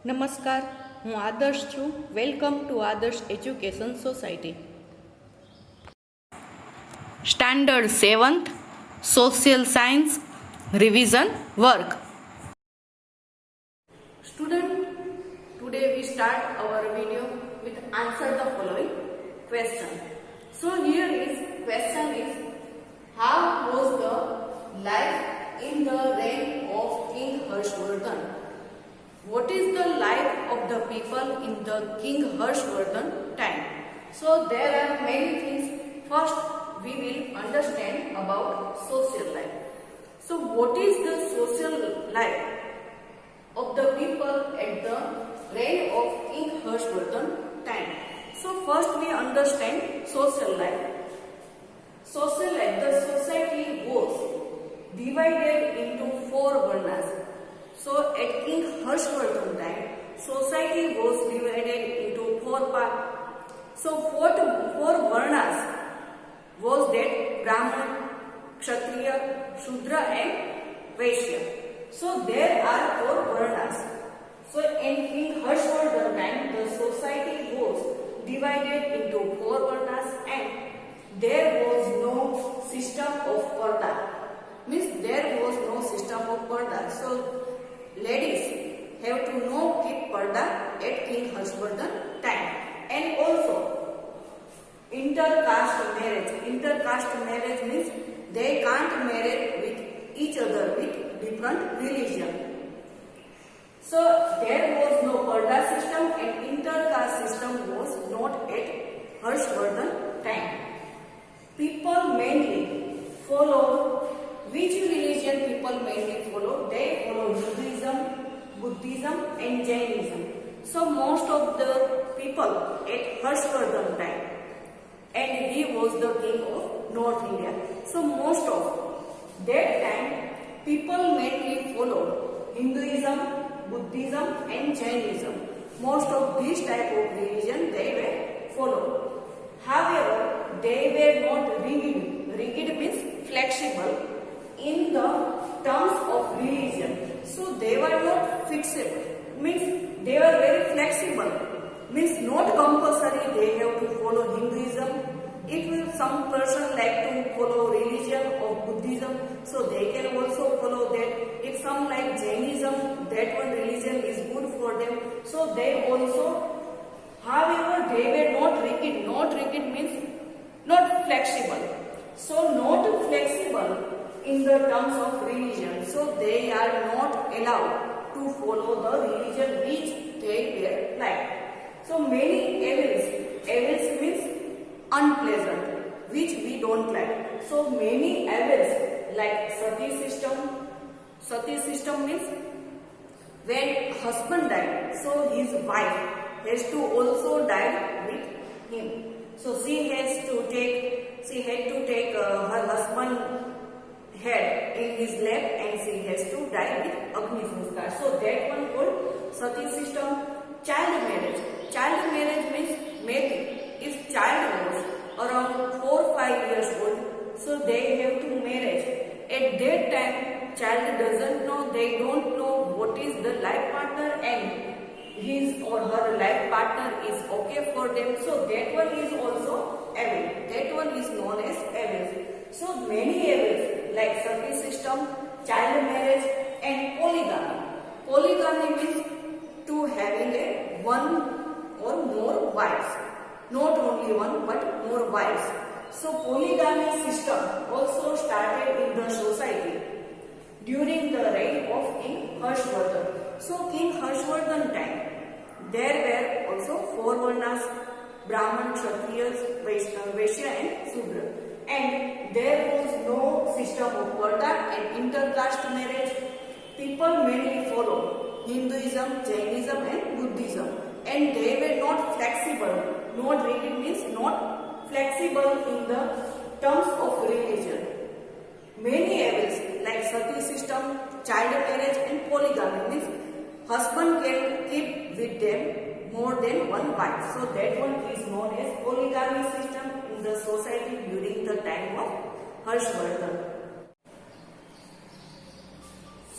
નમસ્કાર, હું આદર્શ છું. વેલકમ ટુ આદર્શ education society. Standard 7th social science revision work. Student, today we start our video with answer the following question. So here is question is, how was the life in the reign of King Harshvardhan? What is the life of the people in the King Harshvardhan time? So there are many things. First we will understand about social life. So what is the social life of the people at the reign of King Harshvardhan time? So first we understand social life. Social life, the society was divided into 4 varnas. So at King Harshvardhan time, society was divided into 4 parts. So four varnas was that Brahman, Kshatriya, Shudra and Vaishya. So there are 4 varnas. So in King Harshvardhan time, the society was divided into 4 varnas and there was no system of parda. Means there was no system of parda. So ladies have to know keep parda at King Harshvardhan time. And also intercaste marriage. Intercaste marriage means they can't marry with each other with different religion. So there was no parda system and intercaste system was not at Harshvardhan time. People mainly follow, which religion people mainly follow? They follow Hinduism, Buddhism and Jainism. So most of the people at Harshvardhan time, and he was the king of North India. So most of that time people mainly follow Hinduism, Buddhism and Jainism. Most of these type of religion they were followed. However, they were not rigid. Rigid means flexible in the terms of religion. So they were not fixable. Means they were very flexible. Means not compulsory they have to follow Hinduism. If some person like to follow religion of Buddhism, so they can also follow that. If some like Jainism, that one religion is good for them, so they also. However, they were not rigid. Not rigid means not flexible. So not flexible in the terms of religion. So they are not allowed to follow the religion which they were like. So many evils. Evils means unpleasant, which we don't like. So many evils like sati system. Sati system means when husband died, so his wife has to also die with him. So she had to take her husband head in his lap and she has to die with Agni Sanskar. So that one called sati system. Child marriage. Child marriage means maybe if child was around 4-5 years old, so they have to marriage. At that time, child doesn't know, they don't know what is the life partner and his or her life partner is okay for them. So that one is also evil. That one is known as evil. So many evils like sati system, child marriage and polygamy. Polygamy means to having one or more wives. Not only one but more wives. So polygamy system also started in the society during the reign of King Harshvardhan. So King Harshvardhan time, there were also 4 varnas: Brahman, Kshatriyas, Vaishya and Shudra. And there was no system of parda and intercaste marriage. People mainly follow Hinduism, Jainism and Buddhism. And they were not flexible. Not rigid means not flexible in the terms of religion. Many evils like sati system, child marriage and polygamy means husband can keep with them more than one wife. So that one is known as polygamy system in the society during the time of Harshvardhan.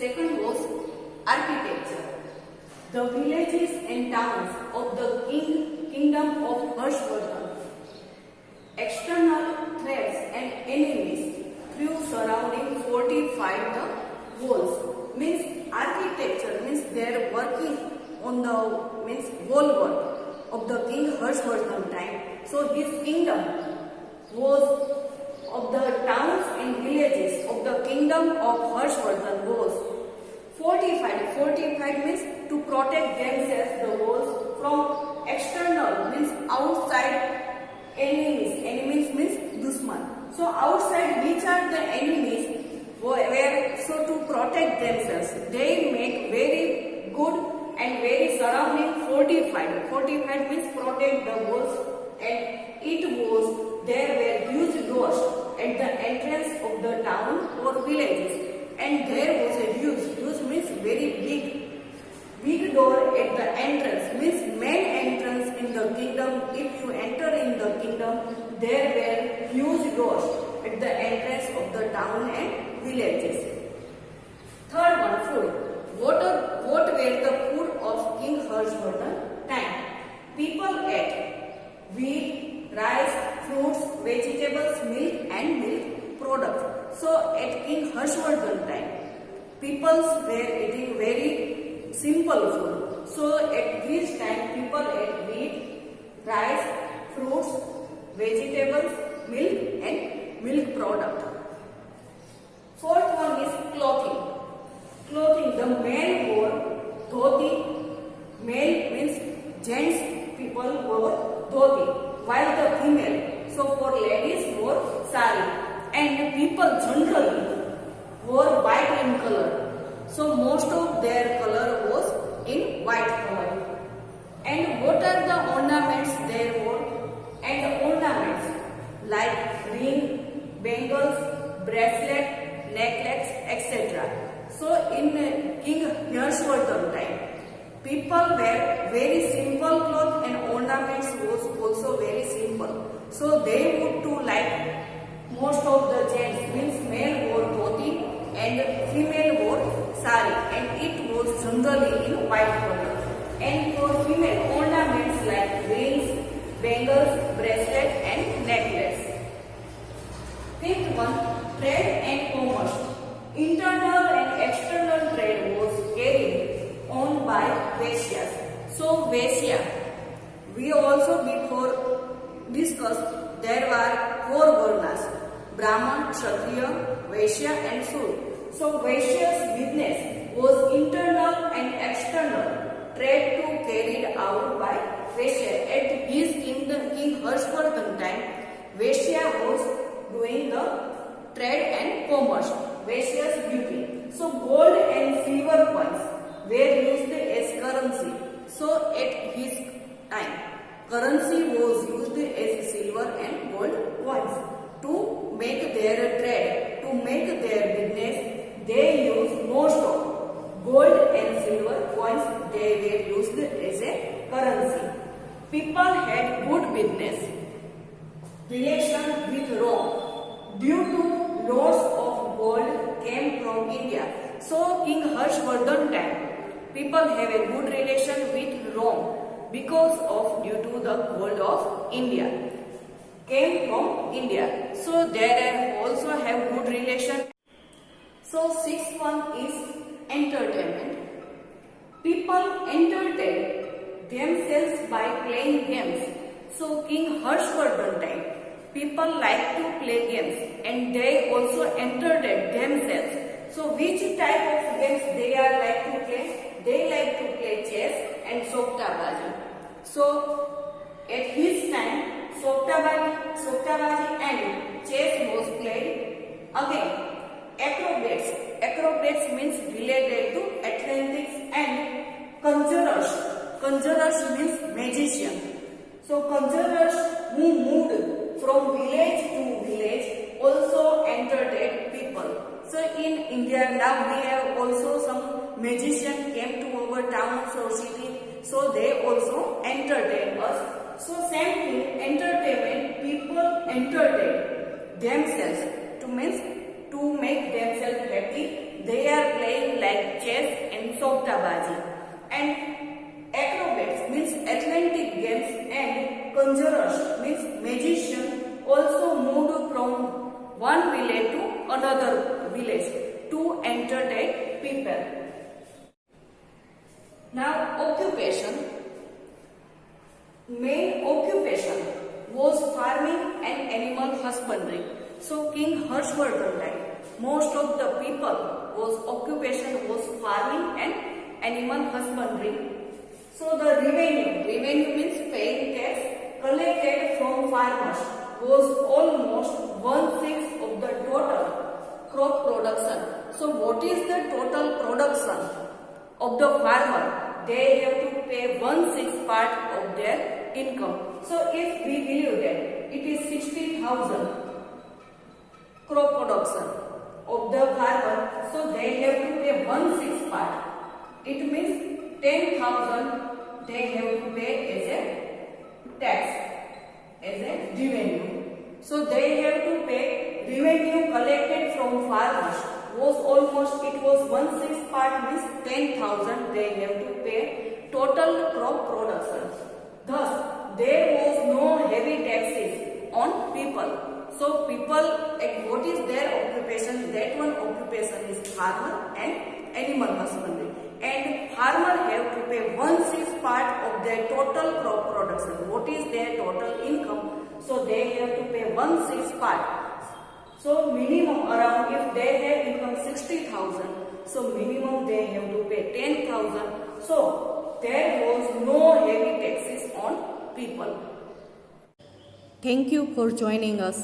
Second was architecture. the villages and towns of the kingdom of Harshvardhan. External threats and enemies through surrounding fortified the walls. Means architecture means they are working on the wall work of the King Harshvardhan time. So his kingdom was of the towns and villages of the kingdom of Harshvardhan was fortified. Fortified means to protect themselves the walls from external means outside enemies. Enemies means dushman. So outside which are the enemies where so to protect themselves they make very good and very surrounding fortified. Fortified means protect the walls, and it was there were huge doors at the entrance of the town or villages, and there was a huge means very big door at the entrance means main entrance in the kingdom. If you enter in the kingdom, there were huge doors at the entrance of the town and villages. Third one, food. What were the food of King Harshvardhan time? People ate wheat, rice, fruits, vegetables, milk and milk products. So at King Harshvardhan time, people were eating very simple food. So at this time, people ate wheat, rice, fruits, vegetables, milk and milk product. Fourth one is clothing. Clothing. The male wore dhoti. Male means gents people wore dhoti, while the female, so for ladies wore sari, and people generally wore white in color. So most of their color was in white color. And what are the ornaments they wore? And ornaments like ring, bangles, bracelet, necklace, etc. So in King Harshvardhan time, people wear very simple clothes and ornaments was also very simple. So they would do like most of the gents means male wore dhoti and female wore sari, and it was generally in white color. And for female, ornaments like rings, bangles, bracelet and necklace. Fifth one, trade and commerce. Internal and external trade was carried on by Vaishyas. So Vaishya, we also before discussed there were four varnas: Brahman, Kshatriya, Vaishya and Shudra. So Vaishya's business was internal and external trade to carried out by Vaishya. At his kingdom, King Harshvardhan time, Vaishya was doing the trade and commerce. Vaishya's beauty. So gold and silver coins were used as currency. So at his time, currency was used as silver and gold coins. To make their trade, to make their business, they used most of gold and silver coins. They were used as a currency. People had good business relation with Rome due to lots of gold came from India. So King Harshvardhan time, people have a good relation with Rome because of due to the gold of India came from India. So they also have good relation. So sixth one is entertainment. People entertain themselves by playing games. So King Harshvardhan time, people like to play games and they also entertain themselves. So which type of games they are like to play? They like to play chess and soktabaji. So at his time, soktabaji and chess was played. Again, acrobats. Acrobats means related to athletics, and conjurers. Conjurers means magician. So conjurers who moved from village to village also entertained people. So in India now we have also some magician came to our towns or city. So they also entertain us. So same thing, entertainment, people entertain themselves to make themselves happy. They are playing like chess and soktabaji. And another village to entertain people. Now, occupation. Main occupation was farming and animal husbandry. So, King Harshvardhan time, most of the people was occupation was farming and animal husbandry. So, the revenue means paying tax collected from farmers was almost 1/6 of the total crop production. So, what is the total production of the farmer? They have to pay 1/6 part of their income. So, if we believe that it is 60,000 crop production of the farmer, so they have to pay 1/6 part. It means 10,000 they have to pay as a tax, as a revenue. So they have to pay revenue collected from farmers was almost, it was 1/6 part means 10,000 they have to pay total crop production. Thus there was no heavy taxes on people. So people, what is their occupation? That one occupation is farmer and animal husbandry. And farmer have to pay 1/6 part of their total crop production. What is their total income? So they have to pay 1/6 part. So minimum around, if they have income 60,000, so minimum they have to pay 10,000. So there was no heavy taxes on people. Thank you for joining us.